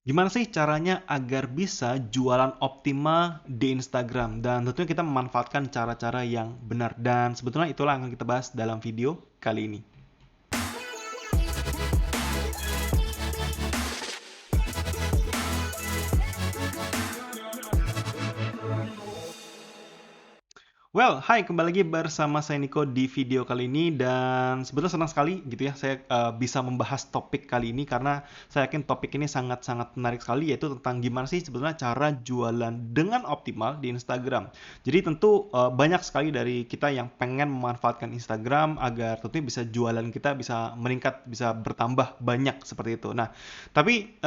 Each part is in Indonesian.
Gimana sih caranya agar bisa jualan optimal di Instagram? Dan tentunya kita memanfaatkan cara-cara yang benar. Dan sebetulnya itulah yang akan kita bahas dalam video kali ini. Well, hai kembali lagi bersama saya Niko di video kali ini dan sebetulnya senang sekali gitu ya saya bisa membahas topik kali ini karena saya yakin topik ini sangat-sangat menarik sekali yaitu tentang gimana sih sebetulnya cara jualan dengan optimal di Instagram. Jadi tentu banyak sekali dari kita yang pengen memanfaatkan Instagram agar tentunya bisa jualan kita bisa meningkat, bisa bertambah banyak seperti itu. Nah, tapi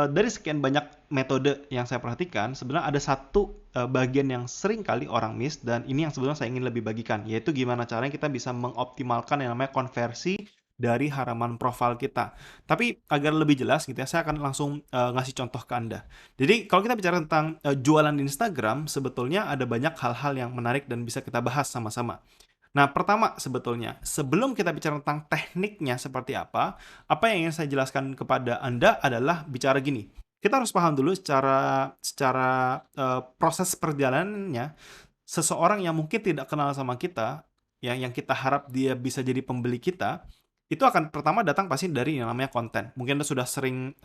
dari sekian banyak metode yang saya perhatikan, sebenarnya ada satu bagian yang sering kali orang miss dan ini yang sebenarnya saya ingin lebih bagikan, yaitu gimana caranya kita bisa mengoptimalkan yang namanya konversi dari halaman profil kita. Tapi agar lebih jelas gitu ya, saya akan langsung ngasih contoh ke Anda. Jadi kalau kita bicara tentang jualan di Instagram, sebetulnya ada banyak hal-hal yang menarik dan bisa kita bahas sama-sama. Nah, pertama sebetulnya, sebelum kita bicara tentang tekniknya seperti apa yang ingin saya jelaskan kepada Anda adalah bicara gini. Kita harus paham dulu secara proses perjalanannya seseorang yang mungkin tidak kenal sama kita, yang kita harap dia bisa jadi pembeli kita, itu akan pertama datang pasti dari yang namanya konten. Mungkin Anda sudah sering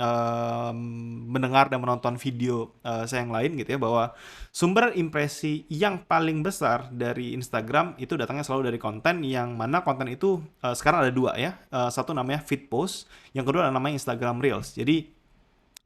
mendengar dan menonton video saya yang lain gitu ya, bahwa sumber impresi yang paling besar dari Instagram itu datangnya selalu dari konten, yang mana konten itu sekarang ada dua ya. Satu namanya feed post, yang kedua namanya Instagram Reels. Jadi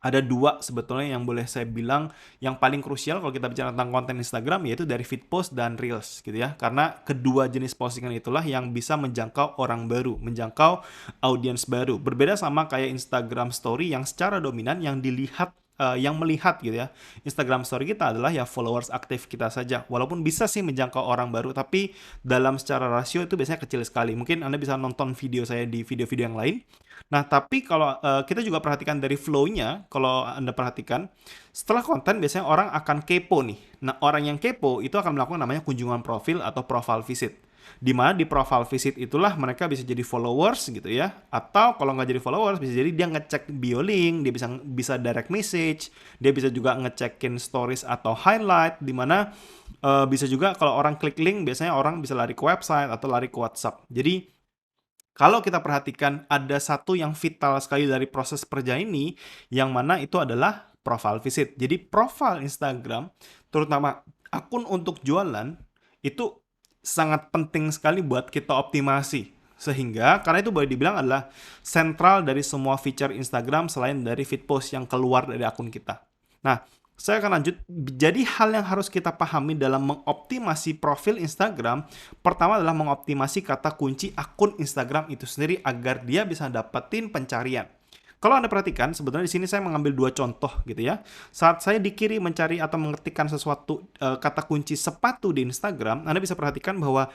ada dua sebetulnya yang boleh saya bilang yang paling krusial kalau kita bicara tentang konten Instagram, yaitu dari feed post dan Reels gitu ya. Karena kedua jenis postingan itulah yang bisa menjangkau orang baru, menjangkau audiens baru. Berbeda sama kayak Instagram Story yang secara dominan yang dilihat yang melihat gitu ya. Instagram Story kita adalah ya followers aktif kita saja. Walaupun bisa sih menjangkau orang baru, tapi dalam secara rasio itu biasanya kecil sekali. Mungkin Anda bisa nonton video saya di video-video yang lain. Nah, tapi kalau kita juga perhatikan dari flow-nya, kalau Anda perhatikan, setelah konten biasanya orang akan kepo nih. Nah, orang yang kepo itu akan melakukan namanya kunjungan profil atau profile visit. Di mana di profile visit itulah mereka bisa jadi followers gitu ya. Atau kalau nggak jadi followers, bisa jadi dia ngecek bio link, dia bisa direct message, dia bisa juga ngecekin stories atau highlight, di mana bisa juga kalau orang klik link, biasanya orang bisa lari ke website atau lari ke WhatsApp. Jadi kalau kita perhatikan ada satu yang vital sekali dari proses perjalanan ini, yang mana itu adalah profile visit. Jadi profile Instagram, terutama akun untuk jualan, itu sangat penting sekali buat kita optimasi. Sehingga, karena itu boleh dibilang adalah sentral dari semua feature Instagram selain dari feed post yang keluar dari akun kita. Nah, saya akan lanjut. Jadi hal yang harus kita pahami dalam mengoptimasi profil Instagram, pertama adalah mengoptimasi kata kunci akun Instagram itu sendiri agar dia bisa dapetin pencarian. Kalau Anda perhatikan, sebetulnya di sini saya mengambil dua contoh gitu ya. Saat saya di kiri mencari atau mengetikkan sesuatu kata kunci sepatu di Instagram, Anda bisa perhatikan bahwa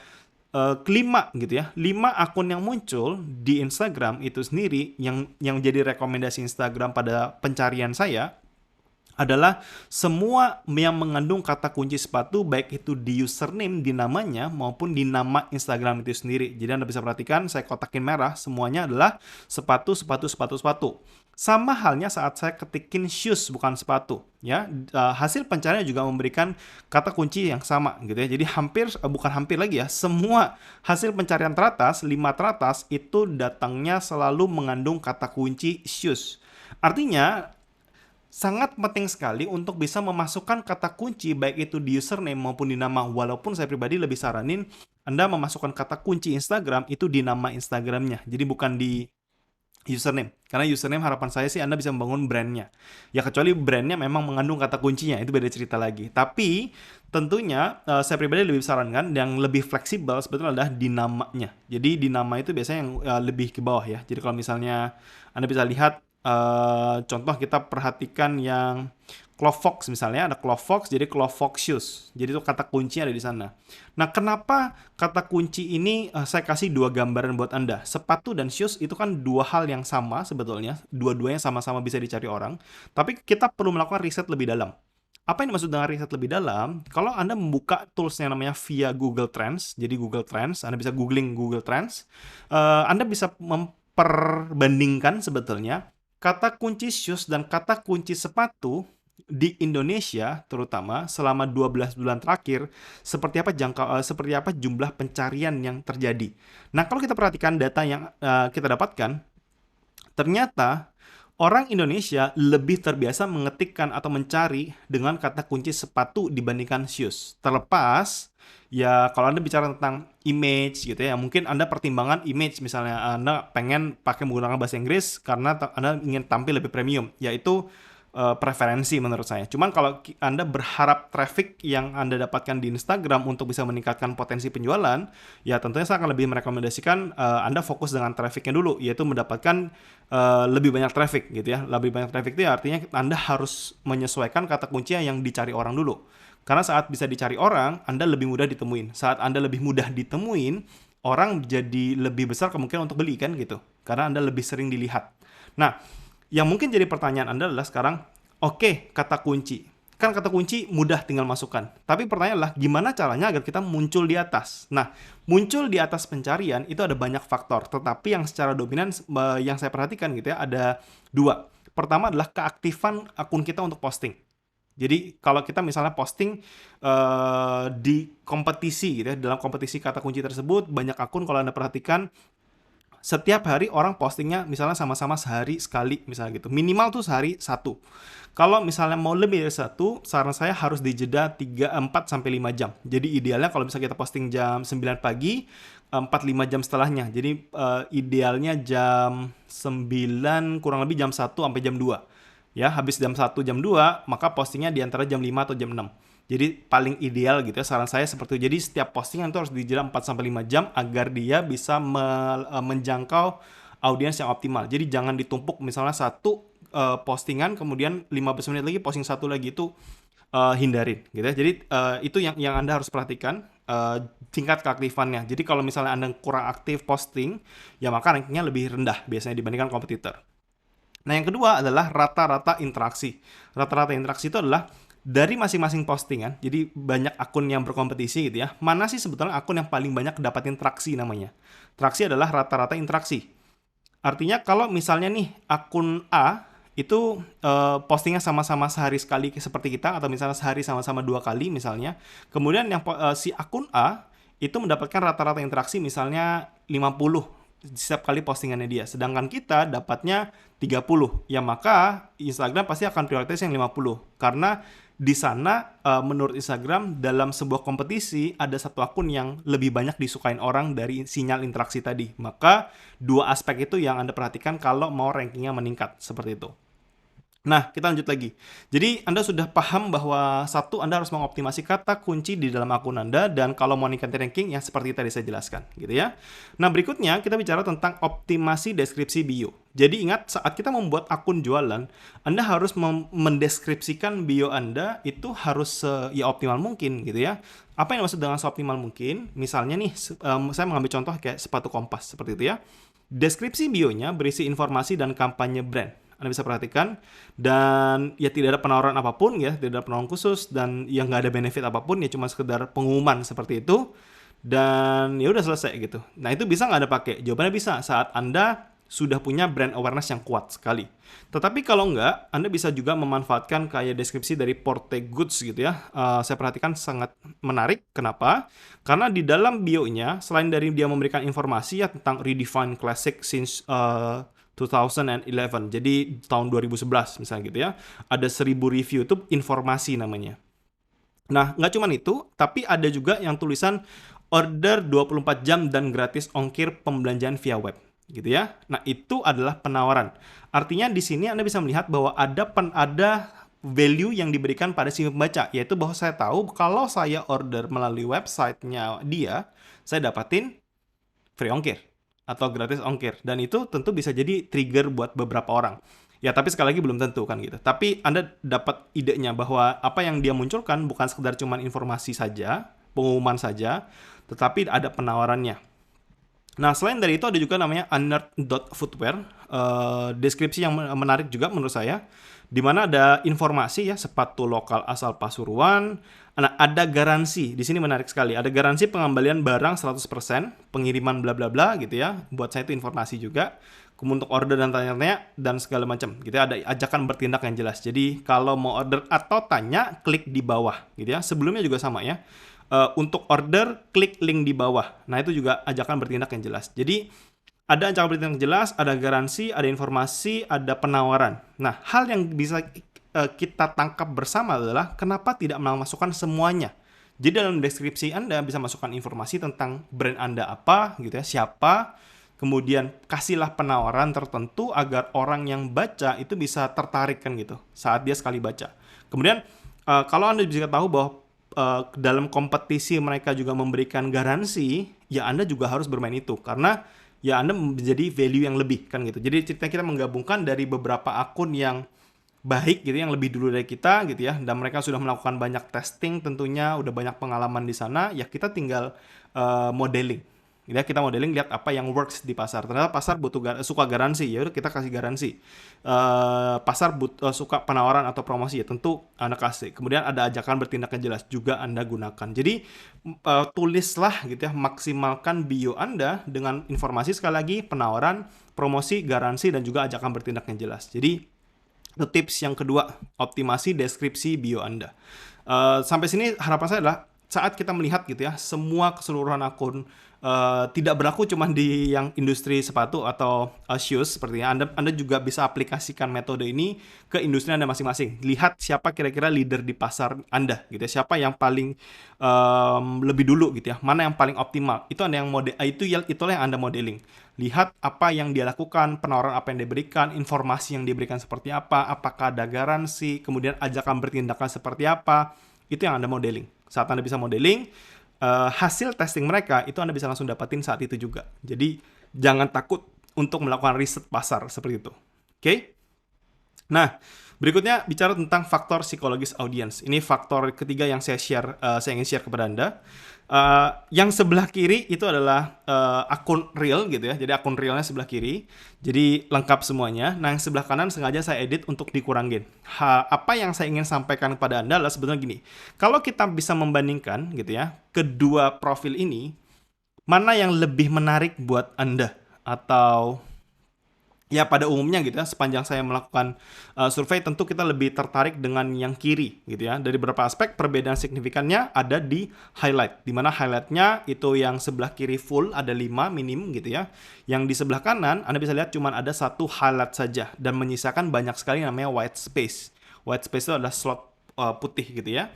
kelima gitu ya, 5 akun yang muncul di Instagram itu sendiri yang jadi rekomendasi Instagram pada pencarian saya adalah semua yang mengandung kata kunci sepatu, baik itu di username, di namanya, maupun di nama Instagram itu sendiri. Jadi Anda bisa perhatikan, saya kotakin merah, semuanya adalah sepatu, sepatu, sepatu, sepatu. Sama halnya saat saya ketikin shoes, bukan sepatu. Ya, hasil pencarian juga memberikan kata kunci yang sama gitu ya. Jadi bukan hampir lagi ya, semua hasil pencarian teratas, 5 teratas, itu datangnya selalu mengandung kata kunci shoes. Artinya, sangat penting sekali untuk bisa memasukkan kata kunci baik itu di username maupun di nama. Walaupun saya pribadi lebih saranin Anda memasukkan kata kunci Instagram itu di nama Instagramnya. Jadi bukan di username. Karena username harapan saya sih Anda bisa membangun brandnya. Ya kecuali brandnya memang mengandung kata kuncinya, itu beda cerita lagi. Tapi tentunya saya pribadi lebih sarankan yang lebih fleksibel sebetulnya adalah di namanya. Jadi di nama itu biasanya yang lebih ke bawah ya. Jadi kalau misalnya Anda bisa lihat contoh kita perhatikan yang Clovefox misalnya, ada Clovefox, jadi Clovefox shoes. Jadi itu kata kuncinya ada di sana. Nah, kenapa kata kunci ini saya kasih dua gambaran buat Anda. Sepatu dan shoes itu kan dua hal yang sama sebetulnya. Dua-duanya sama-sama bisa dicari orang. Tapi kita perlu melakukan riset lebih dalam. Apa yang dimaksud dengan riset lebih dalam? Kalau Anda membuka tools yang namanya via Google Trends, jadi Google Trends, Anda bisa googling Google Trends, Anda bisa memperbandingkan sebetulnya kata kunci shoes dan kata kunci sepatu di Indonesia terutama selama 12 bulan terakhir seperti apa jumlah pencarian yang terjadi. Nah, kalau kita perhatikan data yang kita dapatkan, ternyata orang Indonesia lebih terbiasa mengetikkan atau mencari dengan kata kunci sepatu dibandingkan shoes. Terlepas, ya kalau Anda bicara tentang image gitu ya, mungkin Anda pertimbangan image, misalnya Anda pengen pakai menggunakan bahasa Inggris karena Anda ingin tampil lebih premium, yaitu preferensi menurut saya. Cuman kalau Anda berharap traffic yang Anda dapatkan di Instagram untuk bisa meningkatkan potensi penjualan, ya tentunya saya akan lebih merekomendasikan Anda fokus dengan trafficnya dulu, yaitu mendapatkan lebih banyak traffic gitu ya. Lebih banyak traffic itu ya artinya Anda harus menyesuaikan kata kunci yang dicari orang dulu. Karena saat bisa dicari orang, Anda lebih mudah ditemuin. Saat Anda lebih mudah ditemuin, orang jadi lebih besar kemungkinan untuk beli kan gitu. Karena Anda lebih sering dilihat. Nah, yang mungkin jadi pertanyaan Anda adalah sekarang, oke, kata kunci. Kan kata kunci mudah tinggal masukkan. Tapi pertanyaannya adalah gimana caranya agar kita muncul di atas. Nah, muncul di atas pencarian itu ada banyak faktor. Tetapi yang secara dominan yang saya perhatikan gitu ya, ada dua. Pertama adalah keaktifan akun kita untuk posting. Jadi kalau kita misalnya posting di kompetisi gitu ya, dalam kompetisi kata kunci tersebut, banyak akun kalau Anda perhatikan, setiap hari orang postingnya misalnya sama-sama sehari sekali misalnya gitu. Minimal tuh sehari satu. Kalau misalnya mau lebih dari satu, saran saya harus dijeda 4 sampai 5 jam. Jadi idealnya kalau misalnya kita posting jam 9 pagi, 4-5 jam setelahnya. Jadi idealnya jam 9 kurang lebih jam 1 sampai jam 2. Ya, habis jam 1 jam 2, maka postingnya di antara jam 5 atau jam 6. Jadi paling ideal gitu ya, saran saya seperti itu. Jadi setiap postingan itu harus dijeda 4-5 jam agar dia bisa menjangkau audiens yang optimal. Jadi jangan ditumpuk misalnya satu postingan kemudian 15 menit lagi posting satu lagi, itu hindarin gitu ya. Jadi itu yang Anda harus perhatikan, tingkat keaktifannya. Jadi kalau misalnya Anda kurang aktif posting, ya maka rankingnya lebih rendah biasanya dibandingkan kompetitor. Nah, yang kedua adalah rata-rata interaksi. Rata-rata interaksi itu adalah dari masing-masing postingan, jadi banyak akun yang berkompetisi gitu ya, mana sih sebetulnya akun yang paling banyak dapatin traksi namanya. Traksi adalah rata-rata interaksi. Artinya kalau misalnya nih akun A itu postingnya sama-sama sehari sekali seperti kita, atau misalnya sehari sama-sama 2 kali misalnya, kemudian yang si akun A itu mendapatkan rata-rata interaksi misalnya 50 setiap kali postingannya dia, sedangkan kita dapatnya 30, ya maka Instagram pasti akan prioritas yang 50, karena di sana menurut Instagram dalam sebuah kompetisi ada satu akun yang lebih banyak disukain orang dari sinyal interaksi tadi. Maka dua aspek itu yang Anda perhatikan kalau mau rankingnya meningkat seperti itu. Nah, kita lanjut lagi. Jadi, Anda sudah paham bahwa satu, Anda harus mengoptimasi kata kunci di dalam akun Anda, dan kalau mau meningkatkan ranking, ya seperti tadi saya jelaskan, gitu ya. Nah, berikutnya kita bicara tentang optimasi deskripsi bio. Jadi, ingat, saat kita membuat akun jualan, Anda harus mendeskripsikan bio Anda itu harus ya optimal mungkin, gitu ya. Apa yang dimaksud dengan seoptimal mungkin? Misalnya nih, saya mengambil contoh kayak sepatu Kompas, seperti itu ya. Deskripsi bionya berisi informasi dan kampanye brand. Anda bisa perhatikan, dan ya tidak ada penawaran apapun ya, tidak ada penawaran khusus, dan ya nggak ada benefit apapun, ya cuma sekedar pengumuman seperti itu, dan ya udah selesai gitu. Nah, itu bisa nggak Anda pakai? Jawabannya bisa, saat Anda sudah punya brand awareness yang kuat sekali. Tetapi kalau nggak, Anda bisa juga memanfaatkan kayak deskripsi dari Porte Goods gitu ya. Saya perhatikan sangat menarik. Kenapa? Karena di dalam bio-nya, selain dari dia memberikan informasi ya tentang Redefine Classic since 2011, jadi tahun 2011 misalnya gitu ya, ada 1000 review, itu informasi namanya. Nah, nggak cuma itu, tapi ada juga yang tulisan order 24 jam dan gratis ongkir pembelanjaan via web, gitu ya. Nah, itu adalah penawaran. Artinya di sini Anda bisa melihat bahwa ada value yang diberikan pada si pembaca, yaitu bahwa saya tahu kalau saya order melalui websitenya dia, saya dapatin free ongkir atau gratis ongkir, dan itu tentu bisa jadi trigger buat beberapa orang. Ya, tapi sekali lagi belum tentu kan gitu. Tapi Anda dapat idenya bahwa apa yang dia munculkan bukan sekedar cuma informasi saja, pengumuman saja, tetapi ada penawarannya. Nah, selain dari itu ada juga namanya unearthed.footwear, deskripsi yang menarik juga menurut saya, di mana ada informasi ya, sepatu lokal asal Pasuruan. Nah, ada garansi. Di sini menarik sekali. Ada garansi pengembalian barang 100%, pengiriman bla bla bla gitu ya. Buat saya itu informasi juga. kemudian untuk order dan tanya-tanya dan segala macam gitu ya, ada ajakan bertindak yang jelas. Jadi kalau mau order atau tanya, klik di bawah gitu ya. Sebelumnya juga sama ya. Untuk order, klik link di bawah. Nah, itu juga ajakan bertindak yang jelas. Jadi ada ajakan bertindak yang jelas, ada garansi, ada informasi, ada penawaran. Nah, hal yang bisa kita tangkap bersama adalah kenapa tidak memasukkan semuanya. Jadi dalam deskripsi Anda bisa masukkan informasi tentang brand Anda apa gitu ya, siapa, kemudian kasihlah penawaran tertentu agar orang yang baca itu bisa tertarik kan gitu saat dia sekali baca. Kemudian kalau Anda bisa tahu bahwa dalam kompetisi mereka juga memberikan garansi, ya Anda juga harus bermain itu karena ya Anda menjadi value yang lebih kan gitu. Jadi ceritanya kita menggabungkan dari beberapa akun yang baik gitu, yang lebih dulu dari kita gitu ya, dan mereka sudah melakukan banyak testing tentunya, udah banyak pengalaman di sana, ya kita tinggal modeling. Ya, kita modeling lihat apa yang works di pasar. Ternyata pasar suka garansi, ya udah kita kasih garansi. Pasar suka penawaran atau promosi, ya tentu Anda kasih. Kemudian ada ajakan bertindak yang jelas juga Anda gunakan. Jadi tulislah gitu ya, maksimalkan bio Anda dengan informasi sekali lagi, penawaran, promosi, garansi, dan juga ajakan bertindak yang jelas. Jadi itu tips yang kedua, optimasi deskripsi bio Anda. Sampai sini harapan saya adalah saat kita melihat gitu ya, semua keseluruhan akun tidak berlaku cuma di yang industri sepatu atau shoes sepertinya. Anda juga bisa aplikasikan metode ini ke industri Anda masing-masing. Lihat siapa kira-kira leader di pasar Anda gitu ya, siapa yang paling lebih dulu gitu ya, mana yang paling optimal. Itu Anda yang itulah yang Anda modeling. Lihat apa yang dia lakukan, penawaran apa yang diberikan, informasi yang diberikan seperti apa, apakah ada garansi, kemudian ajakan bertindakan seperti apa. Itu yang Anda modeling. Saat Anda bisa modeling, hasil testing mereka itu Anda bisa langsung dapatin saat itu juga. Jadi jangan takut untuk melakukan riset pasar seperti itu. Oke? Nah, berikutnya bicara tentang faktor psikologis audiens. Ini faktor ketiga yang saya ingin share kepada Anda. Yang sebelah kiri itu adalah akun real gitu ya. Jadi akun realnya sebelah kiri. Jadi lengkap semuanya. Nah, yang sebelah kanan sengaja saya edit untuk dikurangin. Apa yang saya ingin sampaikan kepada Anda adalah sebetulnya gini. Kalau kita bisa membandingkan gitu ya, kedua profil ini, mana yang lebih menarik buat Anda? Atau ya pada umumnya gitu ya, sepanjang saya melakukan survei tentu kita lebih tertarik dengan yang kiri gitu ya. Dari beberapa aspek perbedaan signifikannya ada di highlight, di mana highlightnya itu yang sebelah kiri full ada 5 minim gitu ya. Yang di sebelah kanan Anda bisa lihat cuma ada satu highlight saja dan menyisakan banyak sekali namanya white space. White space itu adalah slot putih gitu ya.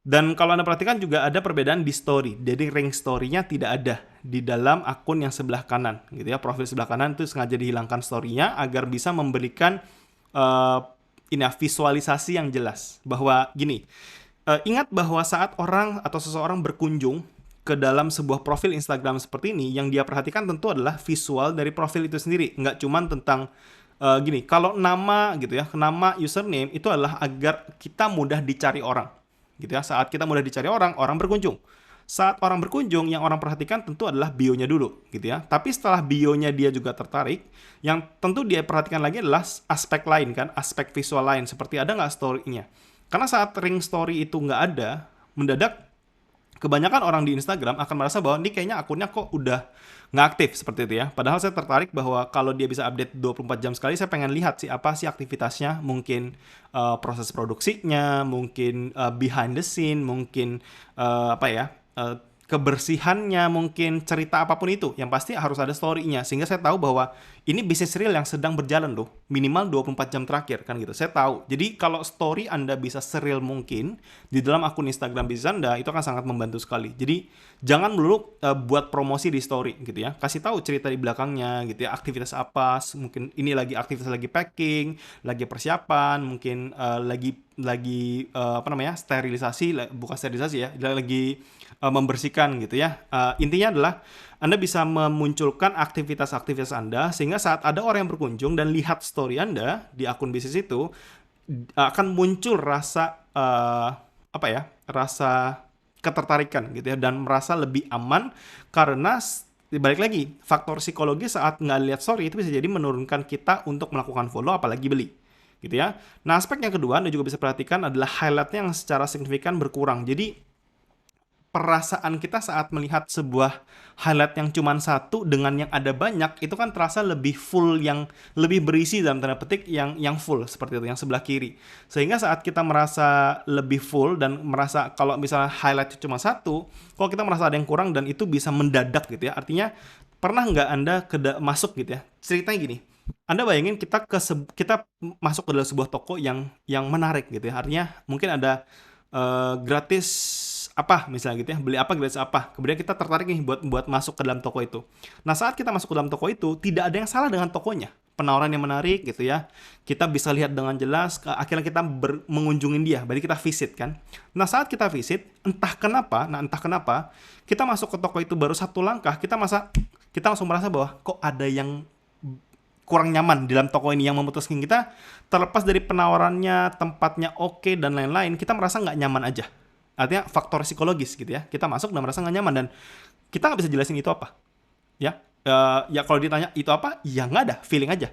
Dan kalau Anda perhatikan juga ada perbedaan di story. Jadi ring story-nya tidak ada di dalam akun yang sebelah kanan gitu ya. Profil sebelah kanan itu sengaja dihilangkan story-nya agar bisa memberikan visualisasi yang jelas bahwa gini. Ingat bahwa saat orang atau seseorang berkunjung ke dalam sebuah profil Instagram seperti ini, yang dia perhatikan tentu adalah visual dari profil itu sendiri. Nggak cuma tentang gini, kalau nama gitu ya, nama username itu adalah agar kita mudah dicari orang. Gitu ya, saat kita mudah dicari orang berkunjung. Saat orang berkunjung, yang orang perhatikan tentu adalah bio-nya dulu, gitu ya. Tapi setelah bio-nya dia juga tertarik, yang tentu dia perhatikan lagi adalah aspek lain kan, aspek visual lain, seperti ada nggak story-nya. Karena saat ring story itu nggak ada, mendadak kebanyakan orang di Instagram akan merasa bahwa ini kayaknya akunnya kok udah nggak aktif seperti itu ya. Padahal saya tertarik bahwa kalau dia bisa update 24 jam sekali, saya pengen lihat sih apa sih aktivitasnya, mungkin proses produksinya, mungkin behind the scene, mungkin kebersihannya, mungkin cerita apapun itu. Yang pasti harus ada story-nya, sehingga saya tahu bahwa ini bisnis real yang sedang berjalan loh, minimal 24 jam terakhir kan gitu. Saya tahu. Jadi kalau story Anda bisa serial mungkin di dalam akun Instagram bisnis Anda, itu akan sangat membantu sekali. Jadi jangan melulu buat promosi di story gitu ya. Kasih tahu cerita di belakangnya gitu ya, aktivitas apa, mungkin ini lagi aktivitas lagi packing, lagi persiapan, mungkin sterilisasi, bukan sterilisasi ya, lagi membersihkan gitu ya. Intinya adalah Anda bisa memunculkan aktivitas-aktivitas Anda sehingga saat ada orang yang berkunjung dan lihat story Anda di akun bisnis itu akan muncul rasa rasa ketertarikan gitu ya, dan merasa lebih aman karena balik lagi faktor psikologi saat nggak lihat story itu bisa jadi menurunkan kita untuk melakukan follow apalagi beli gitu ya. Nah, aspek yang kedua Anda juga bisa perhatikan adalah highlightnya yang secara signifikan berkurang. Jadi perasaan kita saat melihat sebuah highlight yang cuma satu dengan yang ada banyak, itu kan terasa lebih full, yang lebih berisi dalam tanda petik, yang full seperti itu, yang sebelah kiri. Sehingga saat kita merasa lebih full dan merasa kalau misalnya highlight cuma satu, kalau kita merasa ada yang kurang dan itu bisa mendadak gitu ya. Artinya pernah nggak Anda masuk gitu ya? Ceritanya gini, Anda bayangin kita masuk ke dalam sebuah toko yang menarik gitu ya. Artinya mungkin ada gratis apa misalnya gitu ya, beli apa gratis apa. Kemudian kita tertarik nih buat masuk ke dalam toko itu. Nah, saat kita masuk ke dalam toko itu, tidak ada yang salah dengan tokonya. Penawaran yang menarik gitu ya. Kita bisa lihat dengan jelas, akhirnya kita mengunjungi dia, berarti kita visit kan. Nah, saat kita visit, entah kenapa, kita masuk ke toko itu baru satu langkah, kita langsung merasa bahwa kok ada yang kurang nyaman di dalam toko ini, yang memutuskan kita, terlepas dari penawarannya, tempatnya oke dan lain-lain, kita merasa nggak nyaman aja. Artinya faktor psikologis gitu ya, kita masuk dan merasa nggak nyaman dan kita nggak bisa jelasin itu apa ya. Ya kalau ditanya itu apa, ya nggak ada, feeling aja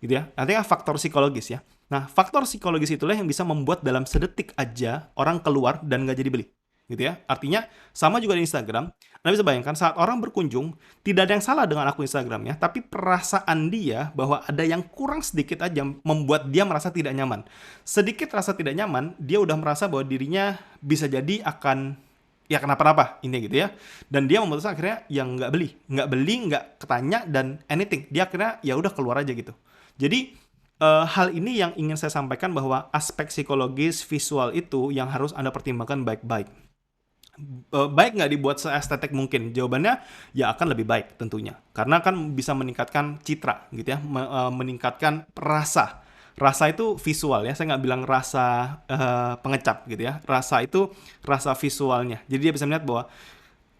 gitu ya. Artinya faktor psikologis ya. Nah, faktor psikologis itulah yang bisa membuat dalam sedetik aja orang keluar dan nggak jadi beli gitu ya. Artinya sama juga di Instagram. Anda bisa bayangkan saat orang berkunjung, tidak ada yang salah dengan akun Instagramnya, tapi perasaan dia bahwa ada yang kurang sedikit aja membuat dia merasa tidak nyaman. Sedikit rasa tidak nyaman, dia udah merasa bahwa dirinya bisa jadi akan ya kenapa-napa ini gitu ya. Dan dia memutuskan akhirnya yang nggak beli, nggak ketanya dan anything. Dia akhirnya ya udah keluar aja gitu. Jadi hal ini yang ingin saya sampaikan bahwa aspek psikologis visual itu yang harus Anda pertimbangkan baik-baik. Baik nggak dibuat seestetik mungkin? Jawabannya ya akan lebih baik tentunya. Karena kan bisa meningkatkan citra gitu ya, meningkatkan rasa. Rasa itu visual ya, saya nggak bilang rasa pengecap gitu ya. Rasa itu rasa visualnya. Jadi dia bisa melihat bahwa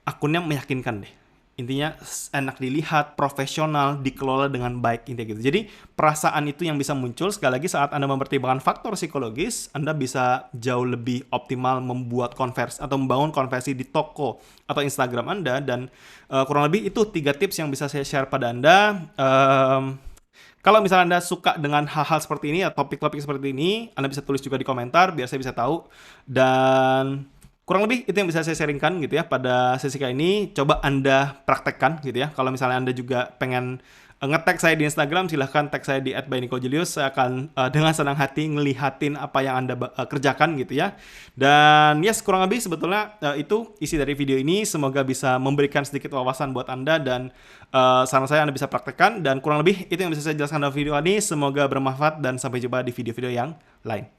akunnya meyakinkan deh. Intinya enak dilihat, profesional, dikelola dengan baik intinya gitu. Jadi perasaan itu yang bisa muncul sekali lagi saat Anda mempertimbangkan faktor psikologis, Anda bisa jauh lebih optimal membuat konversi atau membangun konversi di toko atau Instagram Anda. Dan kurang lebih itu 3 tips yang bisa saya share pada Anda. Kalau misalnya Anda suka dengan hal-hal seperti ini, atau topik-topik seperti ini, Anda bisa tulis juga di komentar biar saya bisa tahu. Dan kurang lebih itu yang bisa saya sharingkan gitu ya pada sesi kali ini. Coba Anda praktekkan gitu ya. Kalau misalnya Anda juga pengen nge-tag saya di Instagram, silahkan tag saya di @bynicojelius. Saya akan dengan senang hati ngelihatin apa yang Anda kerjakan gitu ya. Dan yes, kurang lebih sebetulnya itu isi dari video ini. Semoga bisa memberikan sedikit wawasan buat Anda dan saran saya Anda bisa praktekkan. Dan kurang lebih itu yang bisa saya jelaskan dalam video ini. Semoga bermanfaat dan sampai jumpa di video-video yang lain.